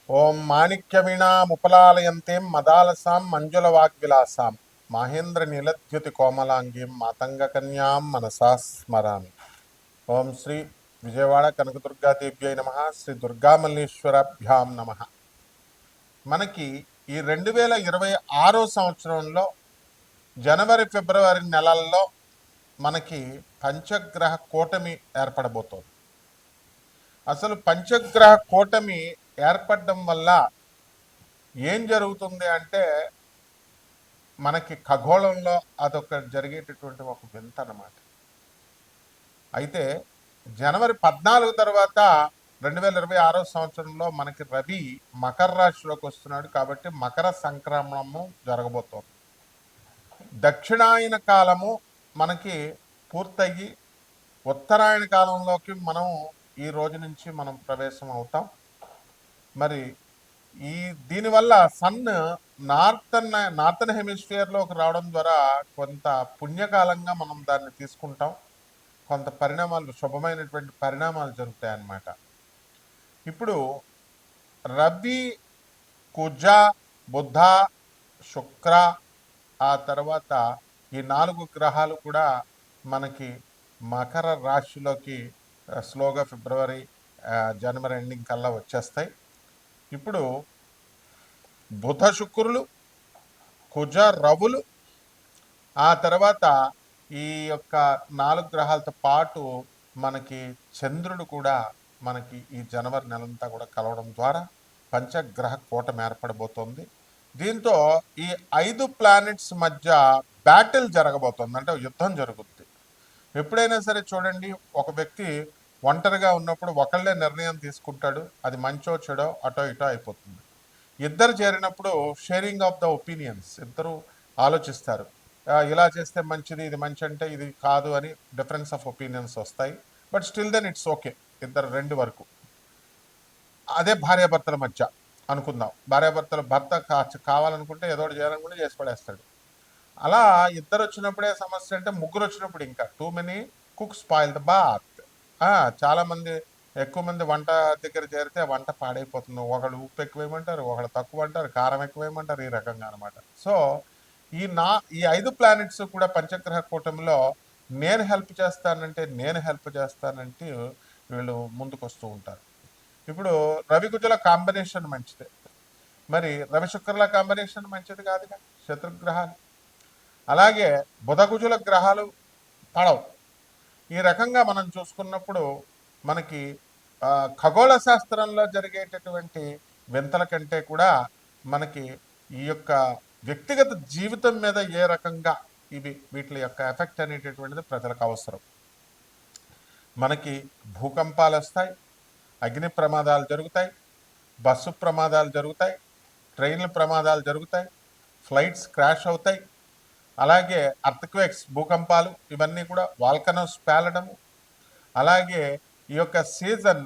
ఓం మాణిక్యవీణాముపలాలయంతీం మదాలసాం మంజులవాగ్విలాసాం మహేంద్ర నీలద్యుతి కోమలాంగీం మాతంగకన్యాం మనసా స్మరామి. ఓం శ్రీ విజయవాడ కనకదుర్గాదేవ్యై నమ. శ్రీ దుర్గామల్లేశ్వరాభ్యాం నమ. మనకి ఈ 2026 సంవత్సరంలో జనవరి ఫిబ్రవరి నెలల్లో మనకి పంచగ్రహ కూటమి ఏర్పడబోతోంది. అసలు పంచగ్రహ కూటమి ఏర్పడడం వల్ల ఏం జరుగుతుంది అంటే మనకి ఖగోళంలో అదొక జరిగేటటువంటి ఒక వింత అన్నమాట. అయితే జనవరి 14 తర్వాత 2026 సంవత్సరంలో మనకి రవి మకర రాశిలోకి వస్తున్నాడు. కాబట్టి మకర సంక్రమణము జరగబోతోంది. దక్షిణాయన కాలము మనకి పూర్తయ్యి ఉత్తరాయణ కాలంలోకి మనం ఈ రోజు నుంచి మనం ప్రవేశం అవుతాం. మరి దీనివల్ల సన్ నార్థన్ హెమిస్ఫియర్లోకి రావడం ద్వారా కొంత పుణ్యకాలంగా మనం దాన్ని తీసుకుంటాం. కొంత పరిణామాలు, శుభమైనటువంటి పరిణామాలు జరుగుతాయి అన్నమాట. ఇప్పుడు రవి, కుజ, బుధ, శుక్ర, ఆ తర్వాత ఈ 4 గ్రహాలు కూడా మనకి మకర రాశిలోకి స్లోగా ఫిబ్రవరి జనవరి ఎండింగ్ కల్లా వచ్చేస్తాయి. ఇప్పుడు బుధ శుక్రులు, కుజ రవులు, ఆ తర్వాత ఈ యొక్క 4 గ్రహాలతో పాటు మనకి చంద్రుడు కూడా మనకి ఈ జనవరి నెలంతా కూడా కలవడం ద్వారా పంచగ్రహ కూటమి ఏర్పడబోతోంది. దీంతో ఈ 5 ప్లానెట్స్ మధ్య బ్యాటిల్ జరగబోతోంది, అంటే యుద్ధం జరుగుద్ది. ఎప్పుడైనా సరే చూడండి, ఒక వ్యక్తి ఒంటరిగా ఉన్నప్పుడు ఒకళ్ళే నిర్ణయం తీసుకుంటాడు, అది మంచో చెడో అటో ఇటో అయిపోతుంది. ఇద్దరు చేరినప్పుడు షేరింగ్ ఆఫ్ ద ఒపీనియన్స్, ఇద్దరు ఆలోచిస్తారు, ఇలా చేస్తే మంచిది, ఇది మంచి అంటే ఇది కాదు అని డిఫరెన్స్ ఆఫ్ ఒపీనియన్స్ వస్తాయి. But still then it's okay, ఇద్దరు రెండు వరకు. అదే భార్యాభర్తల మధ్య అనుకుందాం, భార్యాభర్తల భర్త కావాలనుకుంటే ఏదో ఒకటి చేయాలనుకుంటే చేసి పడేస్తాడు. అలా ఇద్దరు వచ్చినప్పుడే సమస్య, అంటే ముగ్గురు వచ్చినప్పుడు ఇంకా too many cook spoil the broth. చాలామంది ఎక్కువ మంది వంట దగ్గర చేరితే వంట పాడైపోతుంది. ఒకళ్ళు ఉప్పు ఎక్కువేయమంటారు, ఒకళ్ళు తక్కువ అంటారు, కారం ఎక్కువేయమంటారు, ఈ రకంగా అనమాట. సో ఈ 5 ప్లానెట్స్ కూడా పంచగ్రహ కూటమిలో నేను హెల్ప్ చేస్తానంటే వీళ్ళు ముందుకు వస్తూ ఉంటారు. ఇప్పుడు రవి కుజుల కాంబినేషన్ మంచిదే, మరి రవి శుక్రుల కాంబినేషన్ మంచిది కాదుగా, శత్రుగ్రహాలు. అలాగే బుధకుజుల గ్రహాలు పడవు. ఈ రకంగా మనం చూసుకున్నప్పుడు మనకి ఖగోళ శాస్త్రంలో జరిగేటటువంటి వింతల కంటే కూడా మనకి ఈ యొక్క వ్యక్తిగత జీవితం మీద ఏ రకంగా వీటి యొక్క ఎఫెక్ట్ అనేటటువంటిది ప్రజలకు అవసరం. మనకి భూకంపాలు వస్తాయి, అగ్ని ప్రమాదాలు జరుగుతాయి, బస్సు ప్రమాదాలు జరుగుతాయి, ట్రైన్ల ప్రమాదాలు జరుగుతాయి, ఫ్లైట్స్ క్రాష్ అవుతాయి. అలాగే అర్త్క్వేక్స్, భూకంపాలు, ఇవన్నీ కూడా వాల్కనోస్ పేలడము. అలాగే ఈ యొక్క season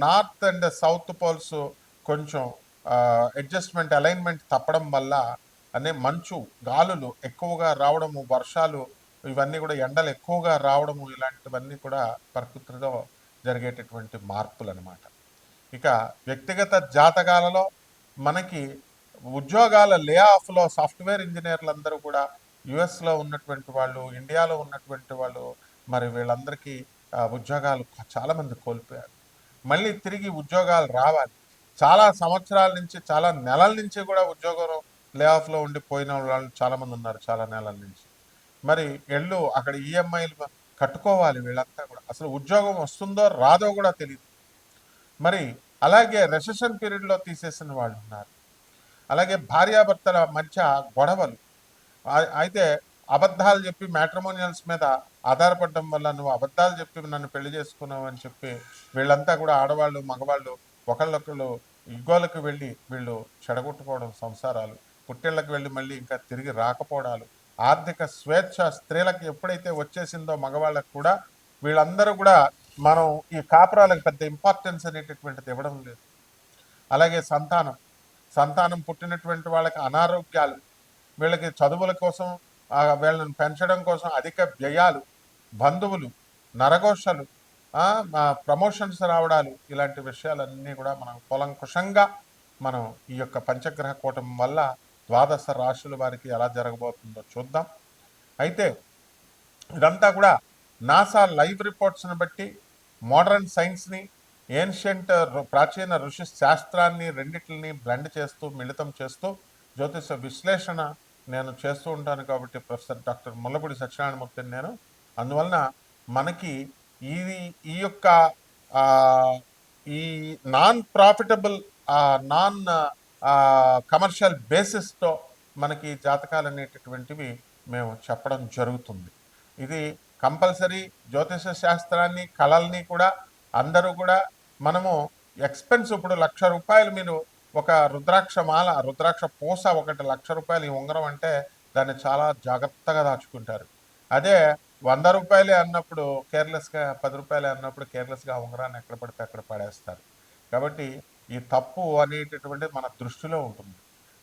north and south poles కొంచెం అడ్జస్ట్మెంట్, అలైన్మెంట్ తప్పడం వల్ల మంచు, గాలులు ఎక్కువగా రావడము, వర్షాలు, ఇవన్నీ కూడా ఎండలు ఎక్కువగా రావడము, ఇలాంటివన్నీ కూడా ప్రకృతిలో జరిగేటటువంటి మార్పులు అనమాట. ఇక వ్యక్తిగత జాతకాలలో మనకి ఉద్యోగాల లే ఆఫ్లో సాఫ్ట్వేర్ ఇంజనీర్లందరూ కూడా యుఎస్లో ఉన్నటువంటి వాళ్ళు, ఇండియాలో ఉన్నటువంటి వాళ్ళు, మరి వీళ్ళందరికీ ఉద్యోగాలు చాలామంది కోల్పోయారు. మళ్ళీ తిరిగి ఉద్యోగాలు రావాలి. చాలా సంవత్సరాల నుంచి, చాలా నెలల నుంచి కూడా ఉద్యోగం లే ఆఫ్లో ఉండిపోయిన వాళ్ళు చాలామంది ఉన్నారు, చాలా నెలల నుంచి. మరి అక్కడ ఈఎంఐలు కట్టుకోవాలి. వీళ్ళంతా కూడా అసలు ఉద్యోగం వస్తుందో రాదో కూడా తెలియదు. మరి అలాగే రెసెషన్ పీరియడ్లో తీసేసిన వాళ్ళు ఉన్నారు. అలాగే భార్యాభర్తల మధ్య గొడవలు, అయితే అబద్ధాలు చెప్పి మ్యాట్రిమోనియల్స్ మీద ఆధారపడడం వల్ల నువ్వు అబద్ధాలు చెప్పి నన్ను పెళ్లి చేసుకున్నావు అని చెప్పి వీళ్ళంతా కూడా ఆడవాళ్ళు మగవాళ్ళు ఒకళ్ళొకళ్ళు యుద్ధాలకు వెళ్ళి వీళ్ళు చెడగొట్టుకోవడం, సంసారాలు, పుట్టిళ్ళకి వెళ్ళి మళ్ళీ ఇంకా తిరిగి రాకపోవడాలు, ఆర్థిక స్వేచ్ఛ స్త్రీలకు ఎప్పుడైతే వచ్చేసిందో మగవాళ్ళకు కూడా, వీళ్ళందరూ కూడా మనం ఈ కాపురాలకు పెద్ద ఇంపార్టెన్స్ అనేటటువంటిది ఇవ్వడం లేదు. అలాగే సంతానం పుట్టినటువంటి వాళ్ళకి అనారోగ్యాలు, వీళ్ళకి చదువుల కోసం, వీళ్ళని పెంచడం కోసం అధిక వ్యయాలు, బంధువులు, నరఘోషలు, ప్రమోషన్స్ రావడాలు, ఇలాంటి విషయాలన్నీ కూడా మనం కూలంకుషంగా మనం ఈ యొక్క పంచగ్రహ కూటమి వల్ల ద్వాదశ రాశుల వారికి ఎలా జరగబోతుందో చూద్దాం. అయితే ఇదంతా కూడా నాసా లైవ్ రిపోర్ట్స్ని బట్టి మోడర్న్ సైన్స్ని ఏన్షియంట్ ప్రాచీన ఋషి శాస్త్రాన్ని రెండిటిని బ్లెండ్ చేస్తూ మిళితం చేస్తూ జ్యోతిష విశ్లేషణ నేను చేస్తూ ఉంటాను. కాబట్టి ప్రొఫెసర్ డాక్టర్ ముల్లపూడి సత్యనారాయణమూర్తిని నేను. అందువలన మనకి ఇది ఈ యొక్క ఈ నాన్ ప్రాఫిటబుల్ నాన్ కమర్షియల్ బేసిస్తో మనకి జాతకాలు అనేటటువంటివి మేము చెప్పడం జరుగుతుంది. ఇది కంపల్సరీ జ్యోతిష శాస్త్రాన్ని కళల్ని కూడా అందరూ కూడా మనము ఎక్స్పెన్స్ ఇప్పుడు ₹1,00,000 మీరు ఒక రుద్రాక్ష మాల రుద్రాక్ష పూస ఒకటి ₹1,00,000 ఈ ఉంగరం అంటే దాన్ని చాలా జాగ్రత్తగా దాచుకుంటారు. అదే ₹100 అన్నప్పుడు కేర్లెస్గా ₹10 అన్నప్పుడు కేర్లెస్గా ఉంగరాన్ని ఎక్కడ పడితే అక్కడ పడేస్తారు. కాబట్టి ఈ తప్పు అనేటటువంటిది మన దృష్టిలో ఉంటుంది.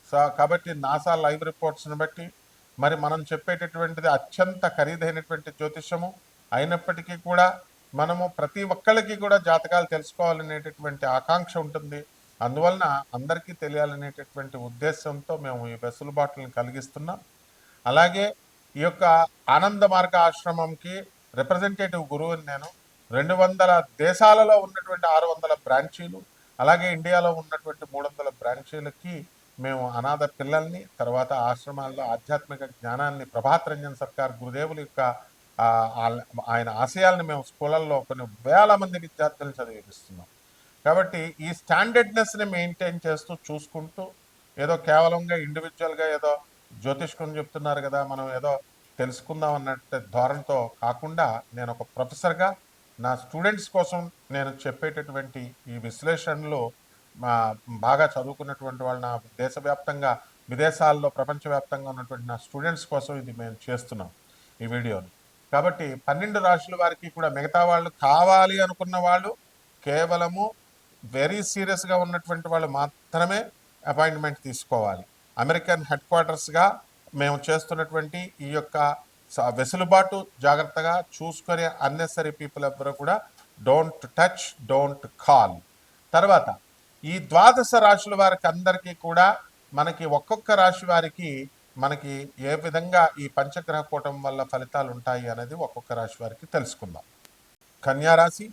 సో కాబట్టి నాసా లైవ్ రిపోర్ట్స్ని బట్టి మరి మనం చెప్పేటటువంటిది అత్యంత ఖరీదైనటువంటి జ్యోతిషము అయినప్పటికీ కూడా మనము ప్రతి ఒక్కళ్ళకి కూడా జాతకాలు తెలుసుకోవాలనేటటువంటి ఆకాంక్ష ఉంటుంది. అందువలన అందరికీ తెలియాలనేటటువంటి ఉద్దేశంతో మేము ఈ వెసులుబాటులను కలిగిస్తున్నాం. అలాగే ఈ యొక్క ఆనంద మార్గ ఆశ్రమంకి రిప్రజెంటేటివ్ గురువుని నేను. 200 దేశాలలో ఉన్నటువంటి 600 బ్రాంచీలు, అలాగే ఇండియాలో ఉన్నటువంటి 300 బ్రాంచీలకి మేము అనాథ పిల్లల్ని, తర్వాత ఆశ్రమాల్లో ఆధ్యాత్మిక జ్ఞానాన్ని ప్రభాత్ రంజన్ సర్కార్ గురుదేవుల యొక్క ఆయన ఆశయాలను మేము స్కూళ్ళల్లో కొన్ని వేల మంది విద్యార్థులను చదివిస్తున్నాం. కాబట్టి ఈ స్టాండర్డ్నెస్ని మెయింటైన్ చేస్తూ చూసుకుంటూ ఏదో కేవలంగా ఇండివిజువల్గా ఏదో జ్యోతిష్కం చెప్తున్నారు కదా మనం ఏదో తెలుసుకుందాం అన్నట్టు ధోరణితో కాకుండా నేను ఒక ప్రొఫెసర్గా నా స్టూడెంట్స్ కోసం నేను చెప్పేటటువంటి ఈ విశ్లేషణలు బాగా చదువుకున్నటువంటి వాళ్ళు నా దేశవ్యాప్తంగా విదేశాల్లో ప్రపంచవ్యాప్తంగా ఉన్నటువంటి నా స్టూడెంట్స్ కోసం ఇది మేము చేస్తున్నాం ఈ వీడియోని. కాబట్టి 12 రాశుల వారికి కూడా మిగతా వాళ్ళు కావాలి అనుకున్న వాళ్ళు కేవలము వెరీ సీరియస్గా ఉన్నటువంటి వాళ్ళు మాత్రమే అపాయింట్మెంట్ తీసుకోవాలి. అమెరికన్ హెడ్ క్వార్టర్స్గా మేము చేస్తున్నటువంటి ఈ యొక్క వెసులుబాటు జాగ్రత్తగా చూసుకొని అన్నెసరీ పీపుల్ ఎవ్వరూ కూడా డోంట్ టచ్, డోంట్ కాల్. తర్వాత ఈ ద్వాదశ రాశుల వారికి అందరికీ కూడా మనకి ఒక్కొక్క రాశి వారికి మనకి ఏ విధంగా ఈ పంచగ్రహ కూటమి వల్ల ఫలితాలు ఉంటాయి అనేది ఒక్కొక్క రాశి వారికి తెలుసుకుందాం. కన్యారాశి.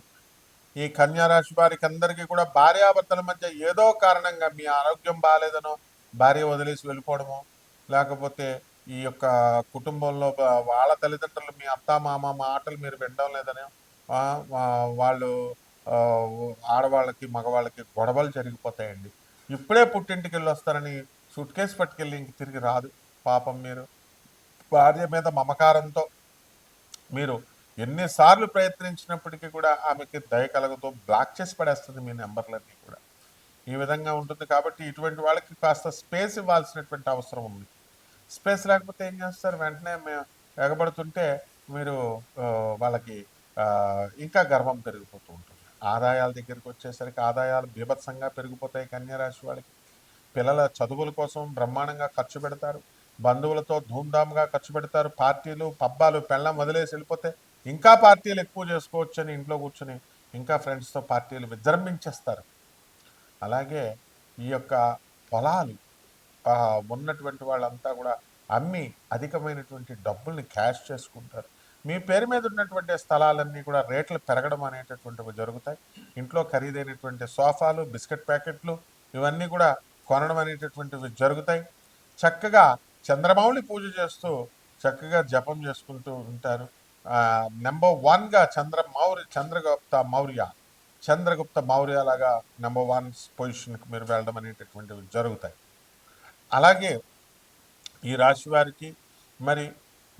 ఈ కన్యారాశి వారికి అందరికీ కూడా భార్యాభర్తల మధ్య ఏదో కారణంగా మీ ఆరోగ్యం బాగాలేదనో, భార్య వదిలేసి వెళ్ళిపోవడమో, లేకపోతే ఈ యొక్క కుటుంబంలో వాళ్ళ తల్లిదండ్రులు మీ అత్త మామ మాటలు మీరు వినడం లేదనో, వాళ్ళు ఆడవాళ్ళకి మగవాళ్ళకి గొడవలు జరిగిపోతాయండి. ఇప్పుడే పుట్టింటికి వెళ్ళి వస్తారని సూట్ కేసు పట్టుకెళ్ళి ఇంక తిరిగి రాదు. పాపం మీరు భార్య మీద మమకారంతో మీరు ఎన్నిసార్లు ప్రయత్నించినప్పటికీ కూడా ఆమెకి దయ కలగతో బ్లాక్ చేసి పడేస్తుంది మీ నెంబర్లన్నీ కూడా. ఈ విధంగా ఉంటుంది. కాబట్టి ఇటువంటి వాళ్ళకి కాస్త స్పేస్ ఇవ్వాల్సినటువంటి అవసరం ఉంది. స్పేస్ లేకపోతే ఏం చేస్తారు, వెంటనే ఎగబడుతుంటే మీరు వాళ్ళకి ఇంకా గర్వం పెరిగిపోతూ ఉంటుంది. ఆదాయాల దగ్గరికి వచ్చేసరికి ఆదాయాలు బీభత్సంగా పెరిగిపోతాయి. కన్యారాశి వాళ్ళకి పిల్లల చదువుల కోసం బ్రహ్మాండంగా ఖర్చు పెడతారు. బంధువులతో ధూమ్ధామ్గా ఖర్చు పెడతారు. పార్టీలు పబ్బాలు పెళ్ళం వదిలేసి వెళ్ళిపోతే ఇంకా పార్టీలు ఎక్కువ చేసుకోవచ్చు అని ఇంట్లో కూర్చొని ఇంకా ఫ్రెండ్స్తో పార్టీలు విజృంభించేస్తారు. అలాగే ఈ యొక్క పొలాలు ఉన్నటువంటి వాళ్ళంతా కూడా అమ్మి అధికమైనటువంటి డబ్బుల్ని క్యాష్ చేసుకుంటారు. మీ పేరు మీద ఉన్నటువంటి స్థలాలన్నీ కూడా రేట్లు పెరగడం అనేటటువంటివి జరుగుతాయి. ఇంట్లో ఖరీదైనటువంటి సోఫాలు, బిస్కెట్ ప్యాకెట్లు ఇవన్నీ కూడా కొనడం అనేటటువంటివి జరుగుతాయి. చక్కగా చంద్రమౌళి పూజ చేస్తూ చక్కగా జపం చేసుకుంటూ ఉంటారు. నెంబర్ 1గా చంద్రగుప్త మౌర్య లాగా నెంబర్ 1 పొజిషన్కి మీరు వెళ్ళడం అనేటటువంటివి జరుగుతాయి. అలాగే ఈ రాశి వారికి మరి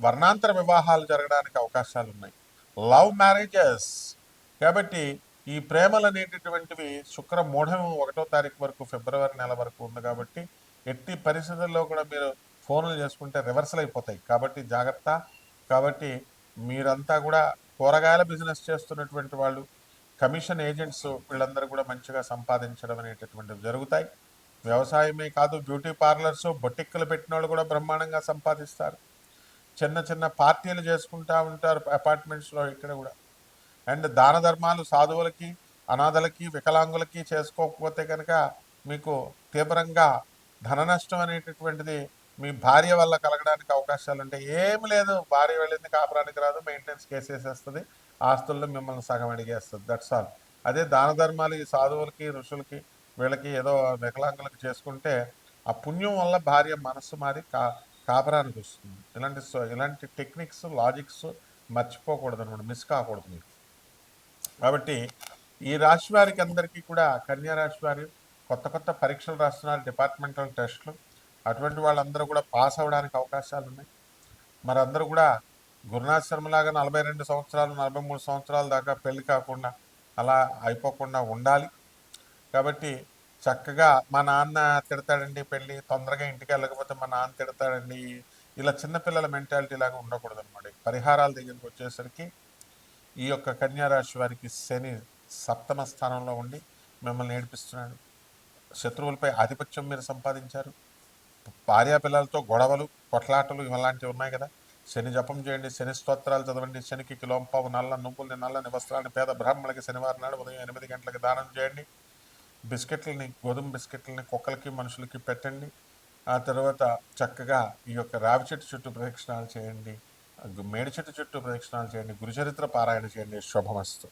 వర్ణాంతర వివాహాలు జరగడానికి అవకాశాలు ఉన్నాయి. Love marriages. కాబట్టి ఈ ప్రేమలు అనేటటువంటివి శుక్ర మూఢం 1వ తారీఖు వరకు ఫిబ్రవరి నెల వరకు ఉంది. కాబట్టి ఎట్టి పరిస్థితుల్లో కూడా మీరు ఫోన్లు చేసుకుంటే రివర్సల్ అయిపోతాయి. కాబట్టి జాగ్రత్త. కాబట్టి మీరంతా కూడా కూరగాయల బిజినెస్ చేస్తున్నటువంటి వాళ్ళు, కమిషన్ ఏజెంట్స్ వీళ్ళందరూ కూడా మంచిగా సంపాదించడం అనేటటువంటివి జరుగుతాయి. వ్యవసాయమే కాదు, బ్యూటీ పార్లర్స్, బొటిక్కులు పెట్టిన వాళ్ళు కూడా బ్రహ్మాండంగా సంపాదిస్తారు. చిన్న చిన్న పార్టీలు చేసుకుంటూ ఉంటారు అపార్ట్మెంట్స్లో ఇక్కడ కూడా. అండ్ దాన ధర్మాలు సాధువులకి, అనాథలకి, వికలాంగులకి చేసుకోకపోతే కనుక మీకు తీవ్రంగా ధన నష్టం అనేటటువంటిది మీ భార్య వల్ల కలగడానికి అవకాశాలు ఉంటాయి. ఏమి లేదు, భార్య వెళ్ళింది కాపురానికి రాదు, మెయింటెనెన్స్ కేసేసేస్తుంది, ఆస్తుల్లో మిమ్మల్ని సగం అడిగేస్తుంది, దట్స్ ఆల్. అదే దాన ధర్మాలు ఈ సాధువులకి ఋషులకి వీళ్ళకి ఏదో వికలాంగులకు చేసుకుంటే ఆ పుణ్యం వల్ల భార్య మనస్సు మారి కాపురానికి వస్తుంది. ఇలాంటి టెక్నిక్స్ లాజిక్స్ మర్చిపోకూడదు అనమాట, మిస్ కాకూడదు మీరు. కాబట్టి ఈ రాశి వారికి అందరికీ కూడా, కన్యా రాశి వారు కొత్త కొత్త పరీక్షలు రాస్తున్నారు, డిపార్ట్మెంటల్ టెస్టులు. అటువంటి వాళ్ళందరూ కూడా పాస్ అవ్వడానికి అవకాశాలు ఉన్నాయి. మరి అందరూ కూడా గురునాథ్ శర్మలాగా 42 సంవత్సరాలు 43 సంవత్సరాల దాకా పెళ్లి కాకుండా అలా అయిపోకుండా ఉండాలి. కాబట్టి చక్కగా మా నాన్న తిడతాడండి, పెళ్ళి తొందరగా ఇంటికి వెళ్ళకపోతే మా నాన్న తిడతాడండి, ఇలా చిన్నపిల్లల మెంటాలిటీ లాగా ఉండకూడదు అనమాట. పరిహారాల దగ్గరికి వచ్చేసరికి ఈ యొక్క కన్యా రాశి వారికి శని సప్తమ స్థానంలో ఉండి మిమ్మల్ని ఏడిపిస్తున్నాడు. శత్రువులపై ఆధిపత్యం మీరు సంపాదించారు. భార్యాపిల్లలతో గొడవలు కొట్లాటలు ఇలాంటివి ఉన్నాయి కదా. శని జపం చేయండి, శని స్తోత్రాలు చదవండి, శనికి కిలోంపావు నల్ల నువ్వుల్ని నల్లని వస్త్రాన్ని పేద బ్రాహ్మణులకి శనివారం నాడు ఉదయం 8 గంటలకు దానం చేయండి. బిస్కెట్లని, గోధుమ బిస్కెట్లని కుక్కలకి మనుషులకి పెట్టండి. ఆ తర్వాత చక్కగా ఈ యొక్క రావి చెట్టు చుట్టూ ప్రదక్షిణాలు చేయండి, మేడి చెట్టు చుట్టూ ప్రదక్షిణాలు చేయండి, గురుచరిత్ర పారాయణ చేయండి. శుభమస్తు.